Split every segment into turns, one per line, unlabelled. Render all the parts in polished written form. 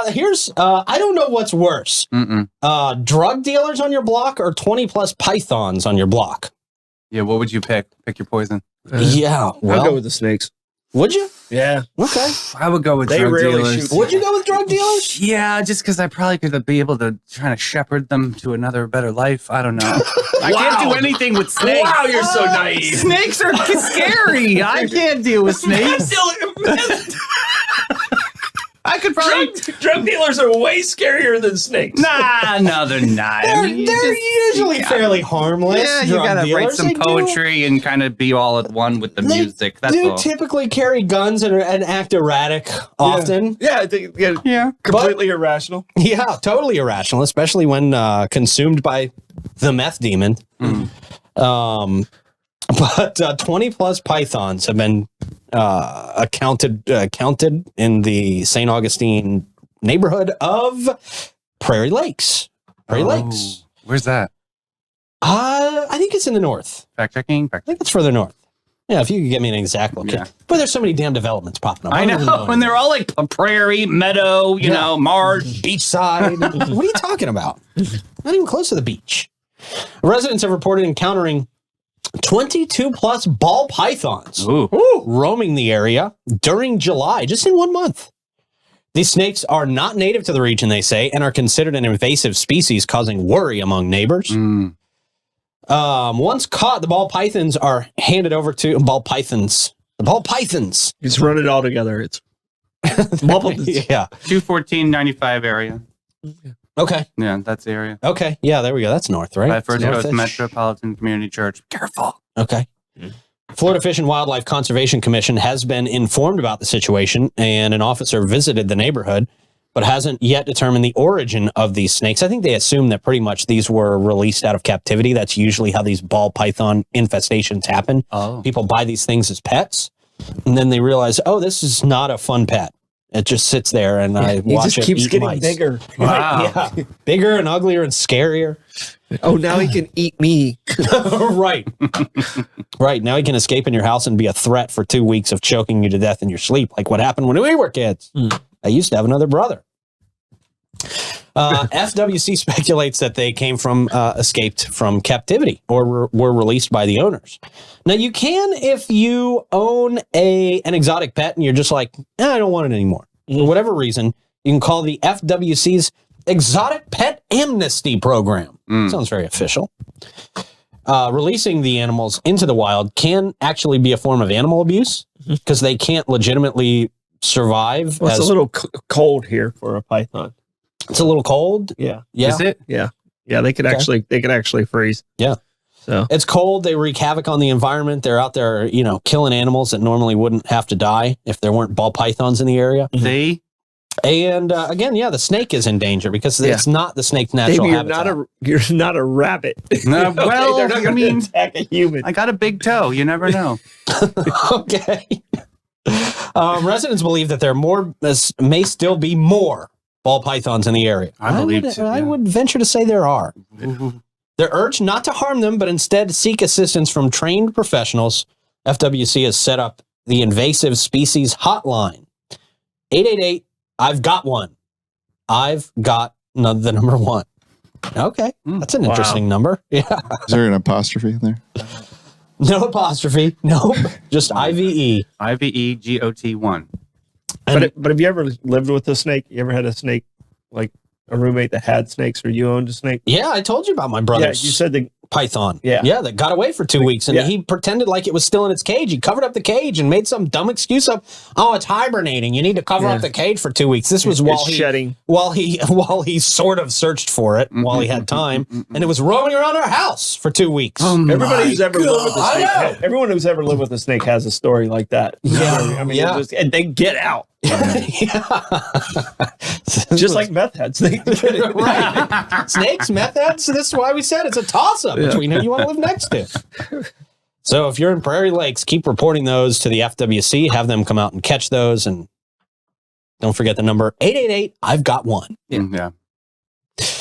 Here's, I don't know what's worse. Drug dealers on your block or 20 plus pythons on your block?
Yeah, what would you pick? Pick your poison.
Yeah, well,
I'll go with the snakes.
Would you?
Yeah.
Okay.
I would go with
They
drug
rarely
dealers.
shoot.
Would you go with drug dealers?
Yeah, just because I probably could be able to try to shepherd them to another better life. I don't know. I can't do anything with snakes.
Wow, you're so naive.
Snakes are scary. I can't deal with snakes. I could probably...
Drug dealers are way scarier than snakes.
Nah, no, they're not.
They're usually fairly harmless.
Yeah, you
drug
gotta
dealers.
write some
They do-
poetry and kind of be all at one with the
They
music. That's
do
all.
typically carry guns and act erratic often.
Yeah, I think
Yeah.
completely irrational.
Yeah, totally irrational, especially when consumed by the meth demon. But 20 plus pythons have been counted in the St. Augustine neighborhood of Prairie Lakes. Lakes.
Where's that?
I think it's in the north.
Fact checking.
I think it's further north. Yeah, if you could get me an exact location.
Yeah.
But there's so many damn developments popping up.
I know, and they're all like a prairie, meadow, you know, marsh.
Beachside. What are you talking about? Not even close to the beach. Residents have reported encountering 22 plus ball pythons roaming the area during July, just in 1 month. These snakes are not native to the region, they say, and are considered an invasive species, causing worry among neighbors. Once caught, the ball pythons are handed over to The ball pythons.
Just run it all together. It's
Yeah.
21495 area.
Okay.
Yeah, that's the area.
Okay. Yeah, there we go. That's north, right?
By First Coast
North-ish.
Metropolitan Community Church. Careful.
Okay. Florida Fish and Wildlife Conservation Commission has been informed about the situation, and an officer visited the neighborhood, but hasn't yet determined the origin of these snakes. I think they assume that pretty much these were released out of captivity. That's usually how these ball python infestations happen.
Oh.
People buy these things as pets, and then they realize, oh, this is not a fun pet. It just sits there, and I
he
watch
just
it
keeps
eat
getting
mice.
bigger.
Wow.
Yeah, bigger and uglier and scarier.
Oh, now he can eat me.
Right. Right. Now he can escape in your house and be a threat for 2 weeks of choking you to death in your sleep, like what happened when we were kids. I used to have another brother. FWC speculates that they came from escaped from captivity or were released by the owners. Now, you can, if you own an exotic pet and you're just like, I don't want it anymore. For whatever reason, you can call the FWC's Exotic Pet Amnesty Program. Sounds very official. Releasing the animals into the wild can actually be a form of animal abuse because they can't legitimately survive.
Well, it's a little cold here for a python.
It's a little cold.
Yeah.
Yeah.
Is it?
Yeah. Yeah. They could actually freeze.
Yeah.
So
it's cold. They wreak havoc on the environment. They're out there, you know, killing animals that normally wouldn't have to die if there weren't ball pythons in the area.
See?
And again, yeah, the snake is in danger because it's not the snake's natural
maybe
habitat.
you're not a rabbit.
No, well,
they're not
I
going to
mean,
attack a human.
I got a big toe. You never know.
Okay. Residents believe that there may still be more ball pythons in the area.
I
would venture to say there are. They're urged not to harm them, but instead seek assistance from trained professionals. FWC has set up the invasive species hotline. 888, I've got one. I've got the number one. Okay, that's an interesting number. Yeah.
Is there an apostrophe in there?
No apostrophe. Nope. Just IVE.
IVEGOT1.
But have you ever lived with a snake? You ever had a snake, like a roommate that had snakes, or you owned a snake?
Yeah, I told you about my brother's
you said the
python.
Yeah,
that got away for 2 weeks, and he pretended like it was still in its cage. He covered up the cage and made some dumb excuse of, "Oh, it's hibernating. You need to cover up the cage for 2 weeks." This was while he sort of searched for it while he had time, and it was roaming around our house for 2 weeks.
Everybody who's ever lived with a snake, everyone who's ever lived with a snake has a story like that.
Yeah,
I mean, and they get out. Just like meth heads.
Right. Snakes, meth heads. So this is why we said it's a toss-up between who you want to live next to. So if you're in Prairie Lakes, keep reporting those to the FWC. Have them come out and catch those. And don't forget the number 888. I've got one.
Yeah.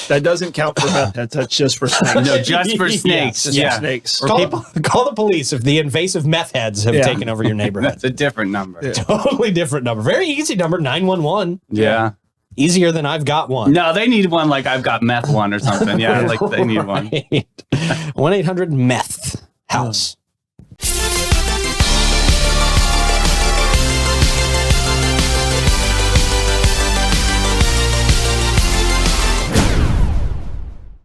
That doesn't count for meth heads. That's just for snakes.
No, just for snakes.
Just for snakes.
Call the police if the invasive meth heads have taken over your neighborhood.
That's a different number.
Totally different number. Very easy number, 911.
Yeah.
Easier than I've got one.
No, they need one like I've got meth one or something. Yeah, like they need one.
1-800-METH house.